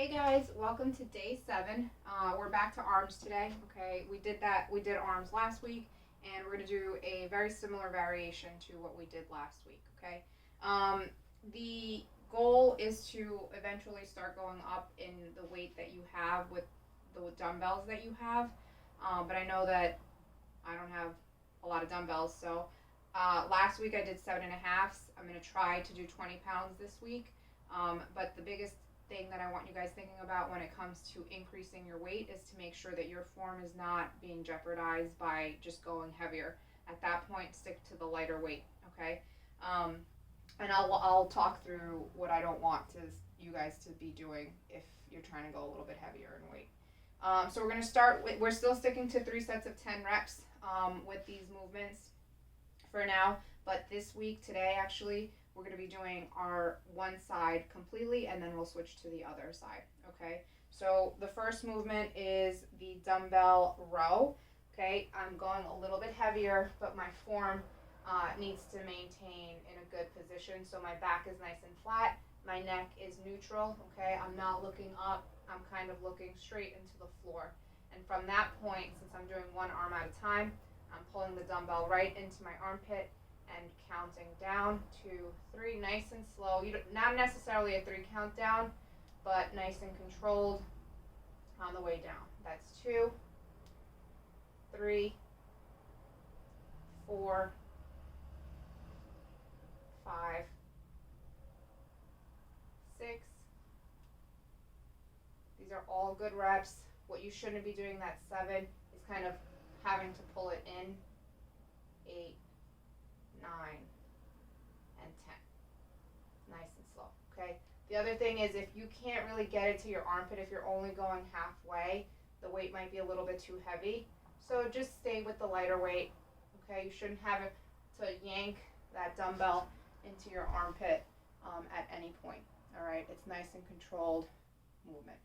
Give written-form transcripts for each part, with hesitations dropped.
Hey guys, welcome to day 7. We're back to arms today. Okay, we did arms last week, and we're gonna do a very similar variation to what we did last week. Okay, um, the goal is to eventually start going up in the weight that you have with the dumbbells that you have. But I know that I don't have a lot of dumbbells, so last week I did 7.5s. I'm gonna try to do 20 pounds this week. But the biggest thing that I want you guys thinking about when it comes to increasing your weight is to make sure that your form is not being jeopardized by just going heavier. At that point, stick to the lighter weight, okay? Um, and I'll talk through what I don't want you guys to be doing if you're trying to go a little bit heavier in weight. So we're going to start with, we're still sticking to 3 sets of 10 reps with these movements for now. But this week, today actually, we're going to be doing our one side completely, and then we'll switch to the other side, okay? So the first movement is the dumbbell row, okay? I'm going a little bit heavier, but my form needs to maintain in a good position. So my back is nice and flat, my neck is neutral, okay? I'm not looking up, I'm kind of looking straight into the floor. And from that point, since I'm doing one arm at a time, I'm pulling the dumbbell right into my armpit and counting down 2, 3, nice and slow. Not necessarily a 3 count down, but nice and controlled on the way down. That's 2, 3, 4, 5, 6. These are all good reps. What you shouldn't be doing that 7 is kind of having to pull it in. 8, 9, and 10. Nice and slow, okay? The other thing is if you can't really get it to your armpit, if you're only going halfway, the weight might be a little bit too heavy. So just stay with the lighter weight, okay? You shouldn't have it to yank that dumbbell into your armpit at any point, all right? It's nice and controlled movement.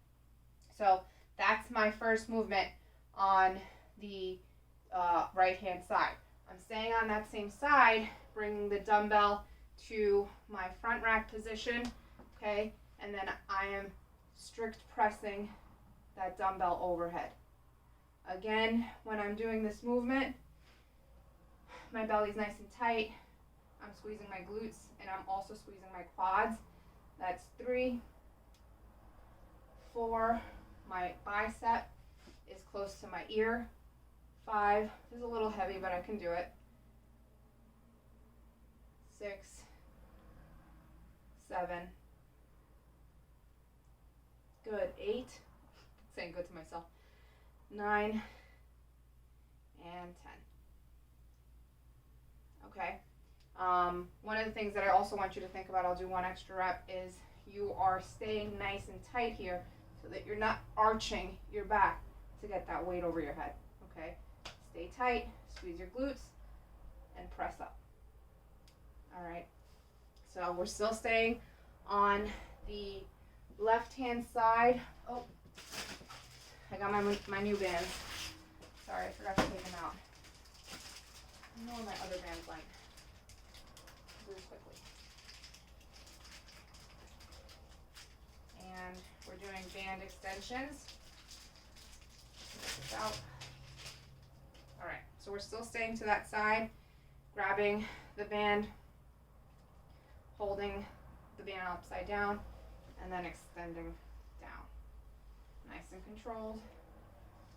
So that's my first movement on the right-hand side. I'm staying on that same side, bringing the dumbbell to my front rack position, okay? And then I am strict pressing that dumbbell overhead. Again, when I'm doing this movement, my belly's nice and tight. I'm squeezing my glutes, and I'm also squeezing my quads. That's 3, 4. My bicep is close to my ear. 5, this is a little heavy, but I can do it. 6, 7, good. 8, saying good to myself. 9, and 10. Okay. One of the things that I also want you to think about, I'll do one extra rep, is you are staying nice and tight here so that you're not arching your back to get that weight over your head, okay? Stay tight, squeeze your glutes, and press up. All right, so we're still staying on the left-hand side. Oh, I got my new bands. Sorry, I forgot to take them out. I don't know where my other bands went. Really quickly. And we're doing band extensions. Check this out. All right, so we're still staying to that side, grabbing the band, holding the band upside down, and then extending down. Nice and controlled.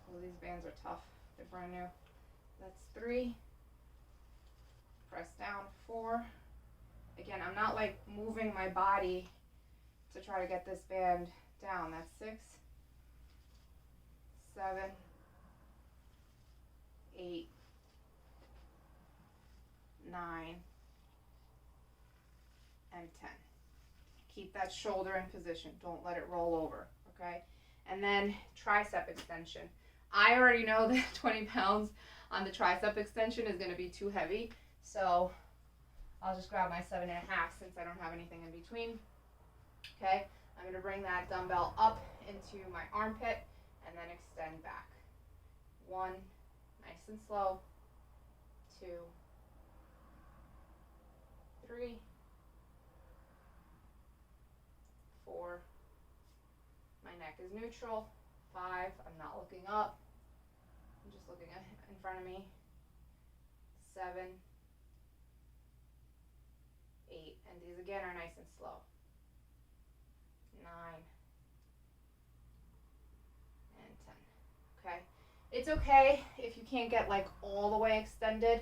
Oh, these bands are tough. They're brand new. That's 3. Press down, 4. Again, I'm not like moving my body to try to get this band down. That's 6, 7, 8, 9, and 10. Keep that shoulder in position. Don't let it roll over, okay? And then tricep extension. I already know that 20 pounds on the tricep extension is going to be too heavy, so I'll just grab my 7.5 since I don't have anything in between. Okay, I'm going to bring that dumbbell up into my armpit and then extend back. 1, nice and slow. 2, 3, 4, my is neutral. 5, I'm not looking up. I'm just looking in front of me. 7, 8, and these again are nice and slow. 9, and 10. Okay, it's okay if you can't get like all the way extended.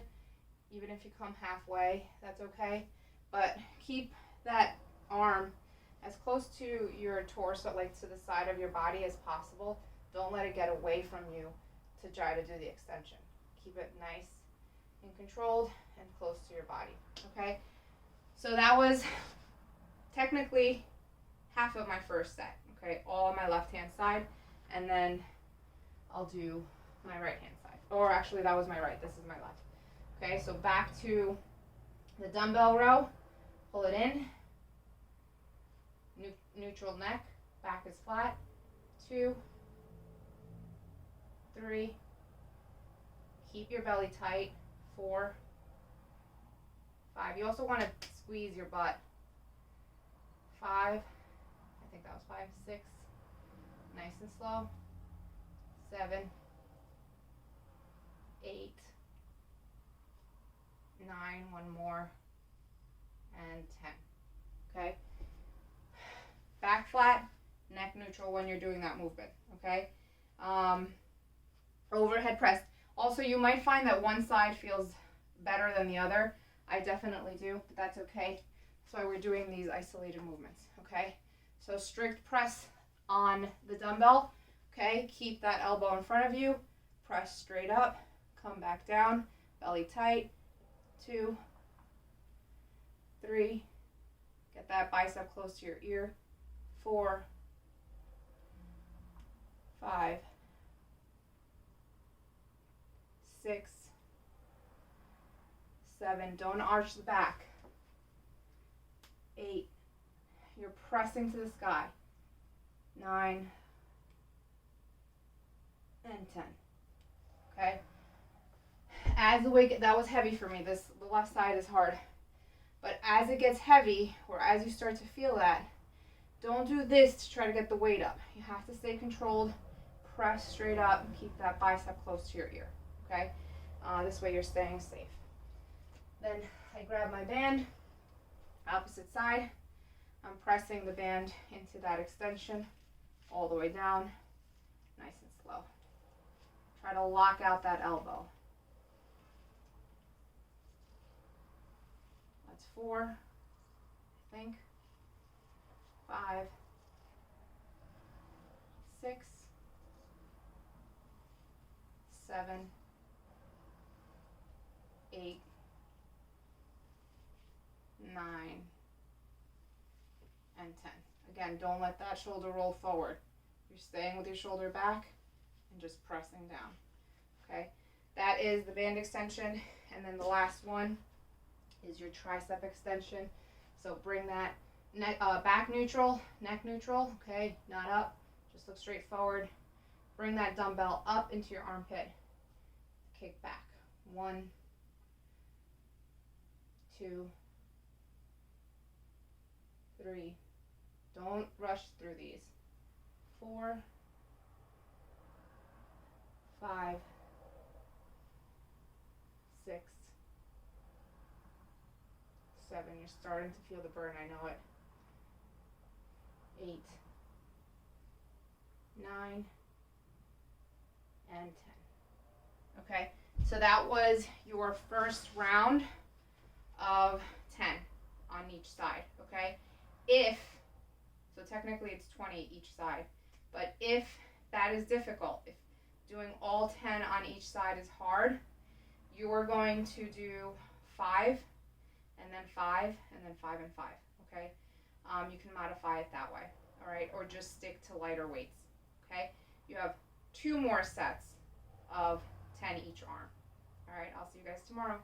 Even if you come halfway, that's okay. But keep that arm as close to your torso, like to the side of your body as possible. Don't let it get away from you to try to do the extension. Keep it nice and controlled and close to your body, okay? So that was technically half of my first set, okay? All on my left-hand side, and then I'll do my right-hand side. Or actually, that was my right, this is my left. Okay, so back to the dumbbell row. Pull it in. Neutral neck. Back is flat. 2, 3. Keep your belly tight. 4, 5. You also want to squeeze your butt. 5. I think that was 5. 6. Nice and slow. 7, 8. 9, one more, and 10. Okay? Back flat, neck neutral when you're doing that movement. Okay? Overhead press. Also, you might find that one side feels better than the other. I definitely do, but that's okay. That's why we're doing these isolated movements. Okay? So strict press on the dumbbell. Okay? Keep that elbow in front of you. Press straight up. Come back down. Belly tight. 2, 3, get that bicep close to your ear. 4, 5, 6, 7. Don't arch the back. 8. You're pressing to the sky. 9 and 10. Okay? As the weight, that was heavy for me. The left side is hard. But as it gets heavy, or as you start to feel that, don't do this to try to get the weight up. You have to stay controlled, press straight up, and keep that bicep close to your ear. Okay? This way you're staying safe. Then I grab my band, opposite side. I'm pressing the band into that extension all the way down, nice and slow. Try to lock out that elbow. That's 4, I think. 5, 6, 7, 8, 9, and 10. Again, don't let that shoulder roll forward. You're staying with your shoulder back and just pressing down. Okay, that is the band extension, and then the last one is your tricep extension. So bring that neck, back neutral, neck neutral, okay, not up, just look straight forward. Bring that dumbbell up into your armpit, kick back. 1, 2, 3, don't rush through these. 4, 5, 6, 7, you're starting to feel the burn, I know it. 8, 9, and 10. Okay, so that was your first round of 10 on each side, okay? So technically it's 20 each side, but if that is difficult, if doing all 10 on each side is hard, you are going to do 5, and then 5, and then 5 and 5, okay? You can modify it that way, all right? Or just stick to lighter weights, okay? You have 2 more sets of 10 each arm. All right, I'll see you guys tomorrow.